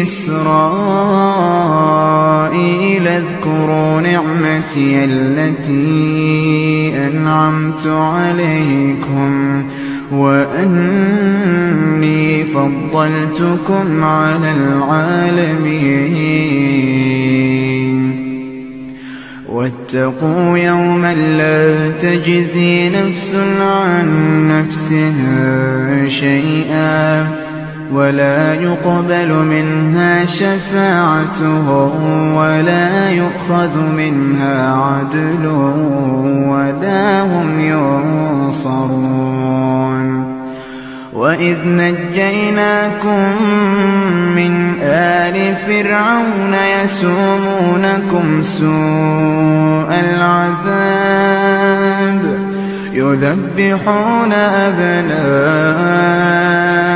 إسرائيل اذكروا نعمتي التي أنعمت عليكم وأني فضلتكم على العالمين واتقوا يوما لا تجزي نفس عن نفسها شيئا ولا يقبل منها شفاعة ولا يؤخذ منها عدل ولا هم ينصرون وإذ نجيناكم من آل فرعون يسومونكم سوء العذاب يذبحون أبناءكم